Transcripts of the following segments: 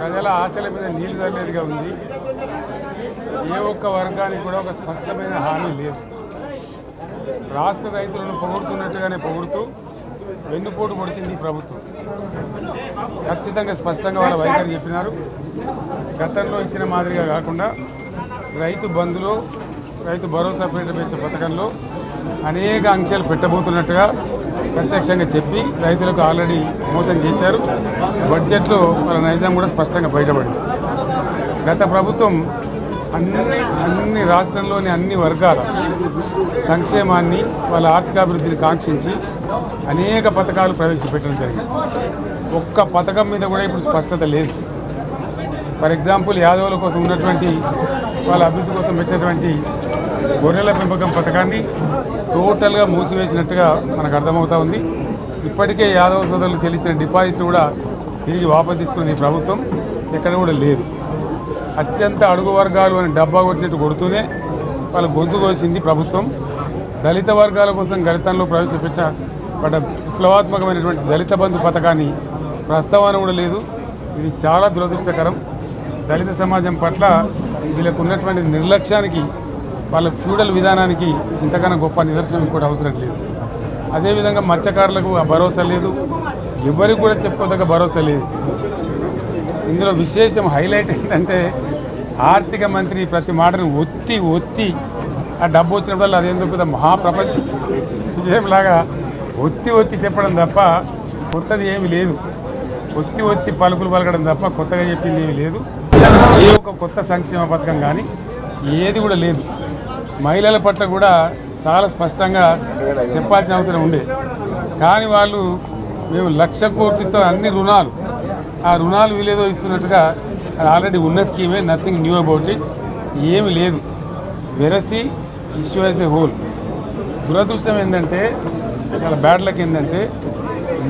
ప్రజల ఆశల మీద నీళ్లు చల్లేదిగా ఉంది. ఏ ఒక్క వర్గానికి కూడా ఒక స్పష్టమైన హామీ లేదు. రాష్ట్ర రైతులను పొగుడుతున్నట్టుగానే పొగుడుతూ వెన్నుపోటు పొడిచింది ఈ ప్రభుత్వం. ఖచ్చితంగా స్పష్టంగా వాళ్ళ వైఖరి చెప్పినారు. గతంలో ఇచ్చిన మాదిరిగా కాకుండా రైతు బంధులో, రైతు భరోసా పేరిట వేసే పథకంలో అనేక ఆంక్షలు పెట్టబోతున్నట్టుగా ప్రత్యక్షంగా చెప్పి రైతులకు ఆల్రెడీ మోసం చేశారు. బడ్జెట్లో వాళ్ళ నైజాం కూడా స్పష్టంగా బయటపడింది. గత ప్రభుత్వం అన్ని రాష్ట్రంలోని అన్ని వర్గాల సంక్షేమాన్ని, వాళ్ళ ఆర్థికాభివృద్ధిని కాంక్షించి అనేక పథకాలు ప్రవేశపెట్టడం జరిగింది. ఒక్క పథకం మీద కూడా ఇప్పుడు స్పష్టత లేదు. ఫర్ ఎగ్జాంపుల్, యాదవుల కోసం ఉన్నటువంటి వాళ్ళ అభివృద్ధి కోసం పెట్టినటువంటి గొర్రెల పెంపకం పథకాన్ని టోటల్గా మూసివేసినట్టుగా మనకు అర్థమవుతా ఉంది. ఇప్పటికే యాదవ సోదరులు చెల్లించిన డిపాజిట్ కూడా తిరిగి వాపసు తీసుకున్నది ఈ ప్రభుత్వం ఎక్కడ కూడా లేదు. అత్యంత అడుగు వర్గాలు అని డబ్బా కొట్టినట్టు కొడుతూనే వాళ్ళ గొంతు కోసింది ప్రభుత్వం. దళిత వర్గాల కోసం గతంలో ప్రవేశపెట్టబడ్డ విప్లవాత్మకమైనటువంటి దళిత బంధు పథకాన్ని ప్రస్తావన కూడా లేదు. ఇది చాలా దురదృష్టకరం. దళిత సమాజం పట్ల వీళ్ళకు ఉన్నటువంటి నిర్లక్ష్యానికి, వాళ్ళ ఫ్యూడల్ విధానానికి ఇంతకన్నా గొప్ప నిదర్శనం ఇంకోటి అవసరం లేదు. అదేవిధంగా మత్స్యకారులకు ఆ భరోసా లేదు. ఎవరికి కూడా చెప్పుకోదగ్గ భరోసా లేదు. ఇందులో విశేషం హైలైట్ ఏంటంటే ఆర్థిక మంత్రి ప్రతి మాటను ఒత్తి ఆ డబ్బు వచ్చినప్పుడు అదేందుకు పెద్ద మహాప్రపంచ విజయంలాగా ఒత్తి చెప్పడం తప్ప కొత్తది ఏమీ లేదు. ఒత్తి పలుకులు పలకడం తప్ప కొత్తగా చెప్పింది ఏమీ లేదు. ఏ ఒక్క కొత్త సంక్షేమ పథకం కానీ ఏది కూడా లేదు. మహిళల పట్ల కూడా చాలా స్పష్టంగా చెప్పాల్సిన అవసరం ఉండేది. కానీ వాళ్ళు మేము 1,00,000 కోట్లతో అన్ని రుణాలు, ఆ రుణాలు వీలేదో ఇస్తున్నట్టుగా అది ఆల్రెడీ ఉన్న స్కీమే, నథింగ్ న్యూ అబౌట్ ఇట్, ఏమి లేదు. వెరసి ఇష్యూ యాజ్ ఏ హోల్. దురదృష్టం ఏంటంటే, చాలా బ్యాడ్ లక్ ఏంటంటే,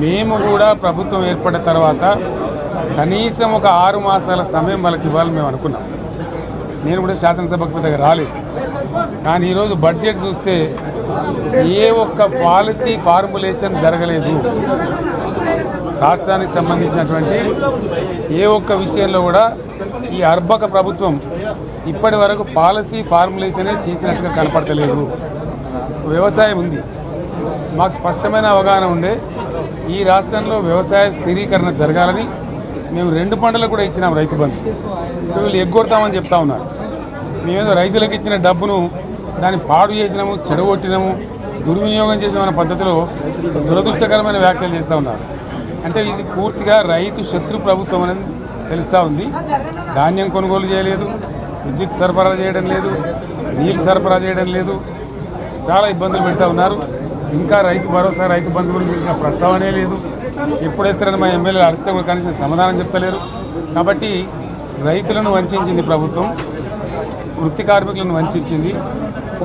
మేము కూడా ప్రభుత్వం ఏర్పడిన తర్వాత కనీసం ఒక 6 మాసాల సమయం వాళ్ళకి ఇవ్వాలని మేము అనుకున్నాం. నేను కూడా శాసనసభకు పెద్దగా రాలేదు. కానీ ఈరోజు బడ్జెట్ చూస్తే ఏ ఒక్క పాలసీ ఫార్ములేషన్ జరగలేదు. రాష్ట్రానికి సంబంధించినటువంటి ఏ ఒక్క విషయంలో కూడా ఈ అర్బక ప్రభుత్వం ఇప్పటి వరకు పాలసీ ఫార్ములేషనే చేసినట్టుగా కనపడతలేదు. వ్యవసాయం ఉంది, మాకు స్పష్టమైన అవగాహన ఉండే ఈ రాష్ట్రంలో వ్యవసాయ స్థిరీకరణ జరగాలని మేము 2 పంటలకు కూడా ఇచ్చినాం రైతు బంధు. వీళ్ళు ఎగ్గొడతామని చెప్తా ఉన్నారు. మేమేదో రైతులకు ఇచ్చిన డబ్బును దాన్ని పాడు చేసినాము, చెడగొట్టినాము, దుర్వినియోగం చేసామన్న పద్ధతిలో దురదృష్టకరమైన వ్యాఖ్యలు చేస్తూ ఉన్నారు. అంటే ఇది పూర్తిగా రైతు శత్రు ప్రభుత్వం అనేది తెలుస్తూ ఉంది. ధాన్యం కొనుగోలు చేయలేదు, విద్యుత్ సరఫరా చేయడం లేదు, నీళ్ళు సరఫరా చేయడం లేదు, చాలా ఇబ్బందులు పెడతా ఉన్నారు. ఇంకా రైతు భరోసా, రైతు బంధు గురించి ఇంకా ప్రస్తావనే లేదు. ఎప్పుడేస్తారని మా ఎమ్మెల్యేలు అడిగితే కూడా కనీసం సమాధానం చెప్తలేరు. కాబట్టి రైతులను వంచింది ప్రభుత్వం, వృత్తి కార్మికులను వంచింది.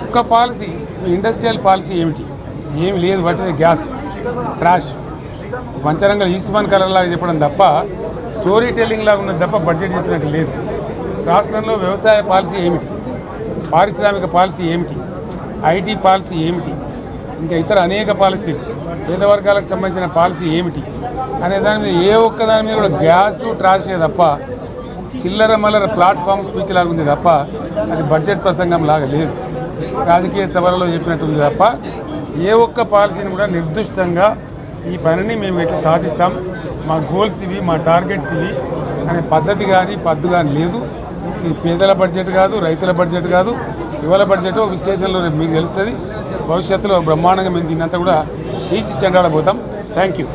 ఒక్క పాలసీ, ఇండస్ట్రియల్ పాలసీ ఏమి లేదు. బట్టి గ్యాస్ ట్రాష్ పంచరంగ ఈస్మాన్ కలర్ లాగా చెప్పడం తప్ప, స్టోరీ టెల్లింగ్ లాగా ఉన్నది తప్ప బడ్జెట్ చెప్పినట్టు లేదు. రాష్ట్రంలో వ్యవసాయ పాలసీ ఏమిటి, పారిశ్రామిక పాలసీ ఏమిటి, ఐటీ పాలసీ ఏమిటి, ఇంకా ఇతర అనేక పాలసీలు, పేద వర్గాలకు సంబంధించిన పాలసీ ఏమిటి అనే దాని మీద ఏ ఒక్క దాని మీద కూడా గ్యాసు ట్రాషే తప్ప, చిల్లర మల్లర ప్లాట్ఫామ్ స్పీచ్ లాగా ఉంది తప్ప అది బడ్జెట్ ప్రసంగం లాగా లేదు. రాజకీయ సభలలో చెప్పినట్టుంది తప్ప ఏ ఒక్క పాలసీని కూడా నిర్దిష్టంగా ఈ పనిని మేము ఎట్లా సాధిస్తాం, మా గోల్స్ ఇవి, మా టార్గెట్స్ ఇవి అనే పద్ధతి కానీ పద్దు కానీ లేదు. ఇది పేదల బడ్జెట్ కాదు, రైతుల బడ్జెట్ కాదు, యువల బడ్జెట్ విశ్లేషణలో మీకు తెలుస్తుంది. భవిష్యత్తులో బ్రహ్మాండంగా మేము దీన్నంతా కూడా చీల్చి చెండాడబోతాం. Thank you.